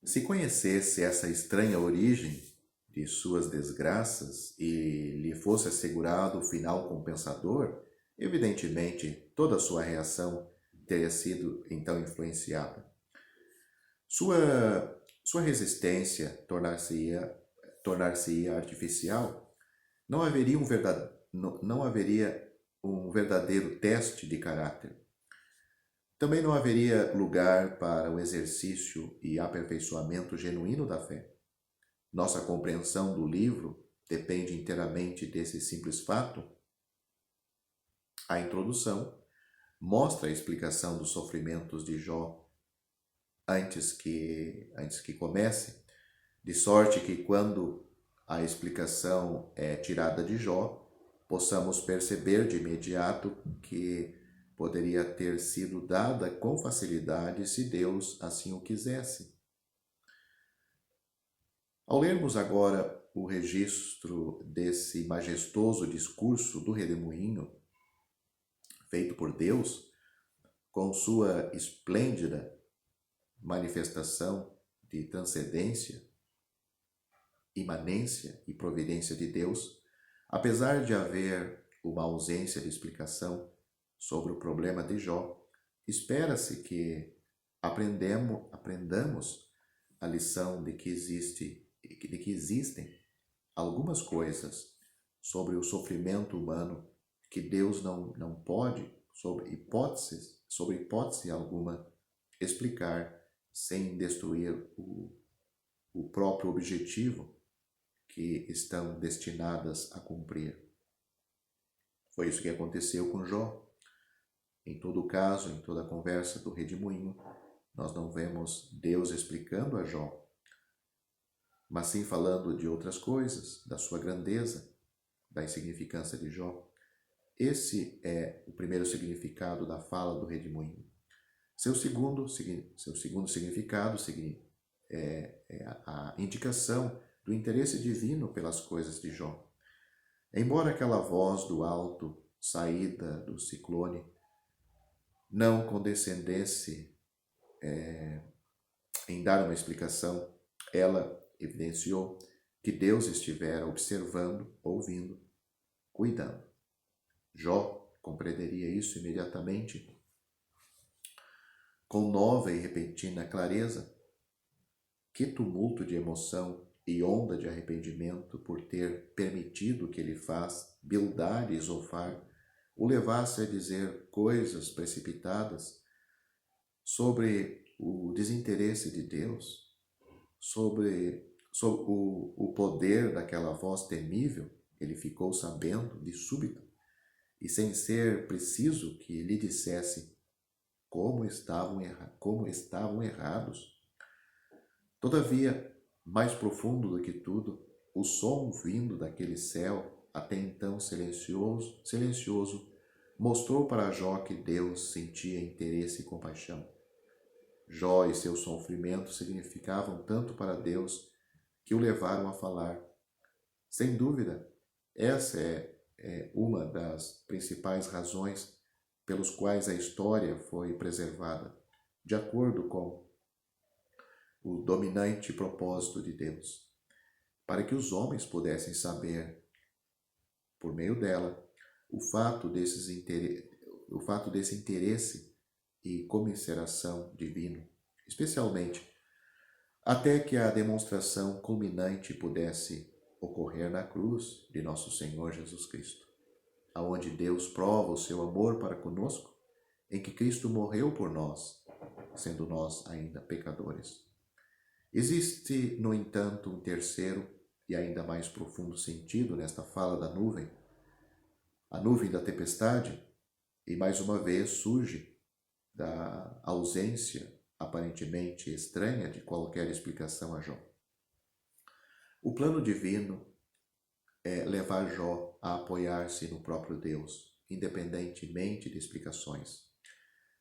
Se conhecesse essa estranha origem de suas desgraças e lhe fosse assegurado o final compensador, evidentemente toda a sua reação teria sido então influenciada. Sua resistência tornar-se-ia artificial. Não haveria um verdadeiro teste de caráter. Também não haveria lugar para o exercício e aperfeiçoamento genuíno da fé. Nossa compreensão do livro depende inteiramente desse simples fato. A introdução mostra a explicação dos sofrimentos de Jó antes que comece, de sorte que quando a explicação é tirada de Jó, possamos perceber de imediato que poderia ter sido dada com facilidade se Deus assim o quisesse. Ao lermos agora o registro desse majestoso discurso do redemoinho, feito por Deus, com sua esplêndida manifestação de transcendência, imanência e providência de Deus, apesar de haver uma ausência de explicação sobre o problema de Jó, espera-se que aprendamos a lição de que existem algumas coisas sobre o sofrimento humano que Deus não pode, sobre hipótese alguma, explicar sem destruir o próprio objetivo que estão destinadas a cumprir. Foi isso que aconteceu com Jó. Em todo caso, em toda a conversa do redemoinho, nós não vemos Deus explicando a Jó, mas sim falando de outras coisas, da sua grandeza, da insignificância de Jó. Esse é o primeiro significado da fala do redemoinho. Seu segundo significado é a indicação do interesse divino pelas coisas de Jó. Embora aquela voz do alto, saída do ciclone, não condescendesse em dar uma explicação, ela evidenciou que Deus estivera observando, ouvindo, cuidando. Jó compreenderia isso imediatamente, com nova e repentina clareza. Que tumulto de emoção e onda de arrependimento por ter permitido que Elifaz, Bildad e Zofar o levasse a dizer coisas precipitadas sobre o desinteresse de Deus, sobre o poder daquela voz temível. Ele ficou sabendo de súbito, e sem ser preciso que lhe dissesse como estavam errados. Todavia, mais profundo do que tudo, o som vindo daquele céu, até então silencioso, mostrou para Jó que Deus sentia interesse e compaixão. Jó e seu sofrimento significavam tanto para Deus que o levaram a falar. Sem dúvida, essa é uma das principais razões pelos quais a história foi preservada, de acordo com o dominante propósito de Deus, para que os homens pudessem saber, por meio dela, o fato desse interesse e comiseração divino, especialmente até que a demonstração culminante pudesse ocorrer na cruz de nosso Senhor Jesus Cristo, aonde Deus prova o seu amor para conosco, em que Cristo morreu por nós, sendo nós ainda pecadores. Existe, no entanto, um terceiro e ainda mais profundo sentido nesta fala da nuvem. A nuvem da tempestade, e mais uma vez surge da ausência aparentemente estranha de qualquer explicação a Jó. O plano divino é levar Jó a apoiar-se no próprio Deus, independentemente de explicações.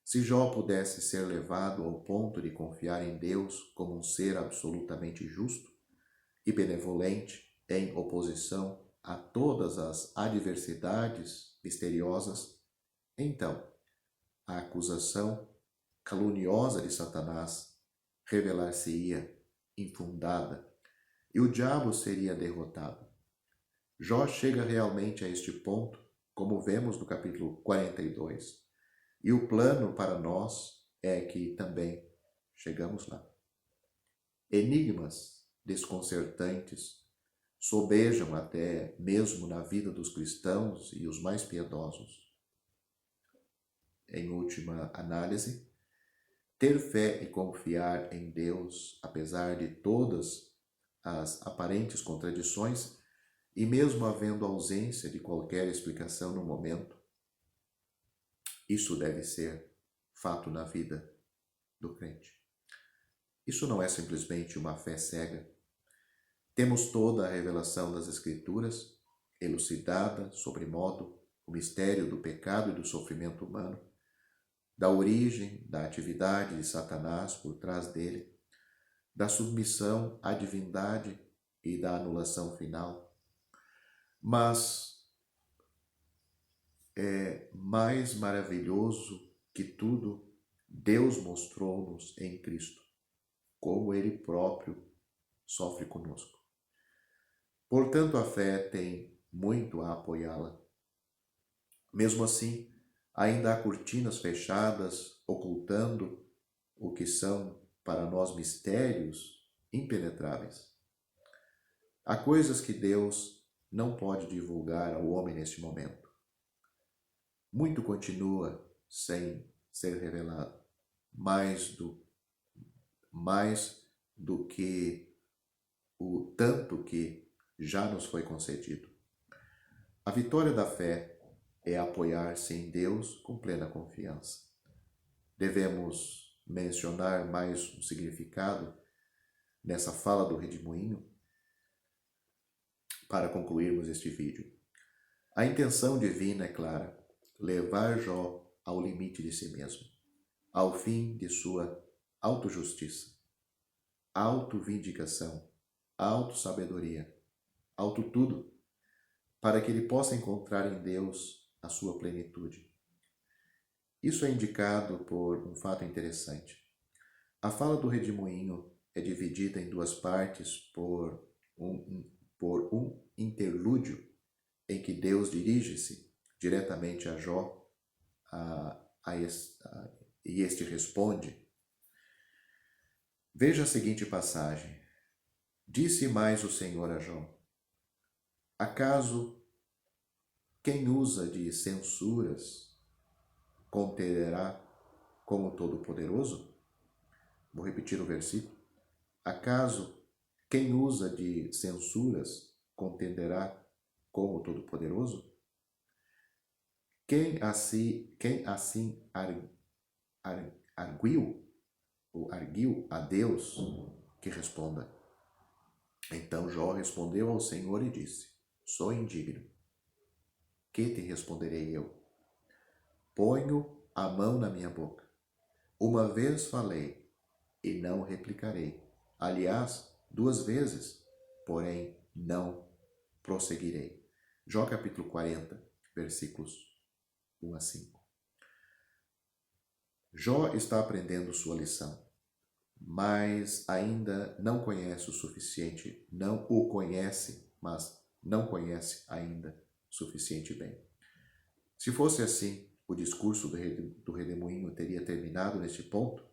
Se Jó pudesse ser levado ao ponto de confiar em Deus como um ser absolutamente justo e benevolente, em oposição a todas as adversidades misteriosas, então a acusação caluniosa de Satanás revelar-se-ia infundada e o diabo seria derrotado. Jó chega realmente a este ponto, como vemos no capítulo 42, e o plano para nós é que também chegamos lá. Enigmas desconcertantes sobejam até mesmo na vida dos cristãos e os mais piedosos. Em última análise, ter fé e confiar em Deus, apesar de todas as aparentes contradições, e mesmo havendo ausência de qualquer explicação no momento, isso deve ser fato na vida do crente. Isso não é simplesmente uma fé cega. Temos toda a revelação das Escrituras, elucidada sobre modo o mistério do pecado e do sofrimento humano, da origem, da atividade de Satanás por trás dele, da submissão à divindade e da anulação final. Mas é mais maravilhoso que tudo, Deus mostrou-nos em Cristo, como Ele próprio sofre conosco. Portanto, a fé tem muito a apoiá-la. Mesmo assim, ainda há cortinas fechadas ocultando o que são para nós mistérios impenetráveis. Há coisas que Deus não pode divulgar ao homem neste momento. Muito continua sem ser revelado, mais do que o tanto que já nos foi concedido. A vitória da fé é apoiar-se em Deus com plena confiança. Devemos mencionar mais um significado nessa fala do redemoinho para concluirmos este vídeo. A intenção divina é clara: levar Jó ao limite de si mesmo, ao fim de sua autojustiça, autovindicação, autossabedoria, autotudo, para que ele possa encontrar em Deus a sua plenitude. Isso é indicado por um fato interessante. A fala do redemoinho é dividida em duas partes por um interlúdio em que Deus dirige-se diretamente a Jó e este responde. Veja a seguinte passagem. Disse mais o Senhor a Jó: acaso quem usa de censuras contenderá como Todo-Poderoso? Vou repetir o versículo. Acaso quem usa de censuras contenderá como Todo-Poderoso? Quem assim arguiu a Deus, que responda. Então Jó respondeu ao Senhor e disse: sou indigno. Que te responderei eu? Ponho a mão na minha boca. Uma vez falei e não replicarei. Aliás, 2 vezes, porém não prosseguirei. Jó capítulo 40, versículos 1 a 5. Jó está aprendendo sua lição, mas ainda não conhece o suficiente, não o conhece, mas não conhece ainda suficiente bem. Se fosse assim, o discurso do redemoinho teria terminado neste ponto?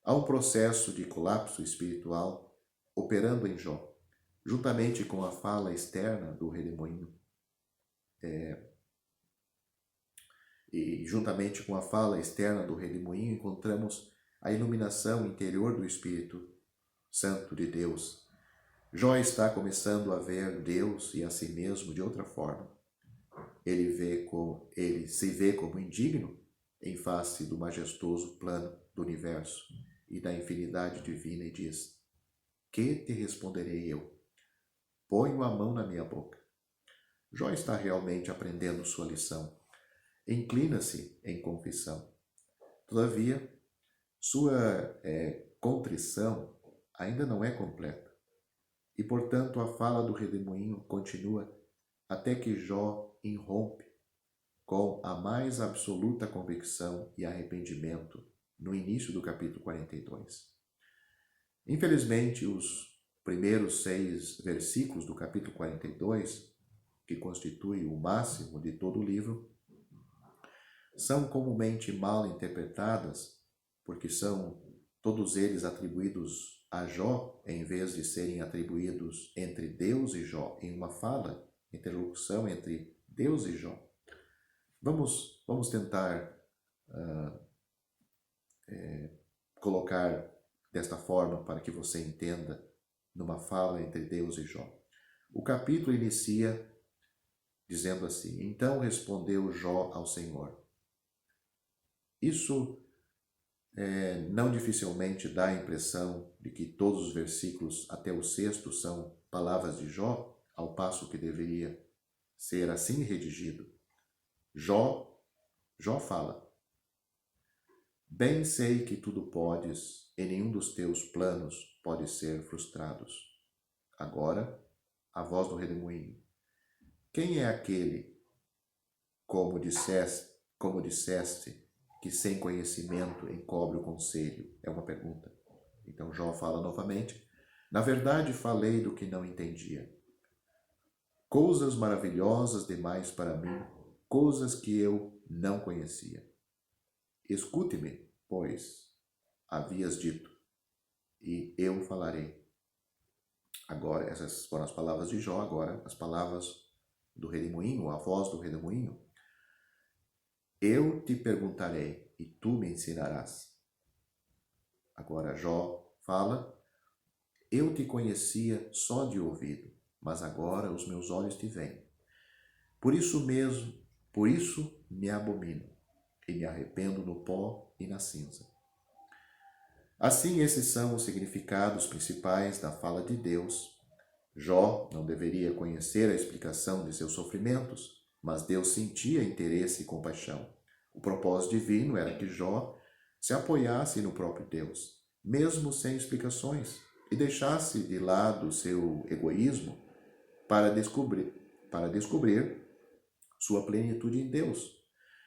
Há um processo de colapso espiritual operando em Jó, juntamente com a fala externa do redemoinho. E juntamente com a fala externa do redemoinho encontramos a iluminação interior do Espírito Santo de Deus. Jó está começando a ver Deus e a si mesmo de outra forma. Ele se vê como indigno em face do majestoso plano do universo e da infinidade divina e diz: que te responderei eu? Ponho a mão na minha boca. Jó está realmente aprendendo sua lição. Inclina-se em confissão. Todavia, sua contrição ainda não é completa. E, portanto, a fala do redemoinho continua até que Jó irrompe com a mais absoluta convicção e arrependimento no início do capítulo 42. Infelizmente, os primeiros 6 versículos do capítulo 42, que constitui o máximo de todo o livro, são comumente mal interpretadas, porque são todos eles atribuídos a Jó, em vez de serem atribuídos entre Deus e Jó, em uma fala, interlocução entre Deus e Jó. Vamos tentar colocar desta forma para que você entenda numa fala entre Deus e Jó. O capítulo inicia dizendo assim: Então respondeu Jó ao Senhor. Isso não dificilmente dá a impressão de que todos os versículos até o 6º são palavras de Jó, ao passo que deveria ser assim redigido. Jó fala: Bem sei que tudo podes, e nenhum dos teus planos pode ser frustrados. Agora, a voz do redemoinho. Quem é aquele, como disseste, que sem conhecimento encobre o conselho? É uma pergunta. Então Jó fala novamente: Na verdade falei do que não entendia. Coisas maravilhosas demais para mim, coisas que eu não conhecia. Escute-me, pois, havias dito, e eu falarei. Agora, essas foram as palavras de Jó, agora as palavras do redemoinho, a voz do redemoinho. Eu te perguntarei, e tu me ensinarás. Agora Jó fala: Eu te conhecia só de ouvido, mas agora os meus olhos te veem. Por isso me abomino, e me arrependo no pó e na cinza. Assim, esses são os significados principais da fala de Deus. Jó não deveria conhecer a explicação de seus sofrimentos, mas Deus sentia interesse e compaixão. O propósito divino era que Jó se apoiasse no próprio Deus, mesmo sem explicações, e deixasse de lado seu egoísmo para descobrir sua plenitude em Deus.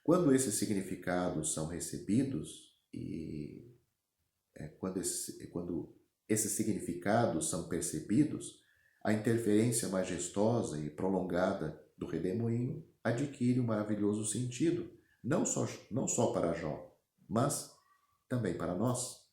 Quando esses significados são recebidos e quando esses significados são percebidos, a interferência majestosa e prolongada do redemoinho adquire um maravilhoso sentido, não só para Jó, mas também para nós.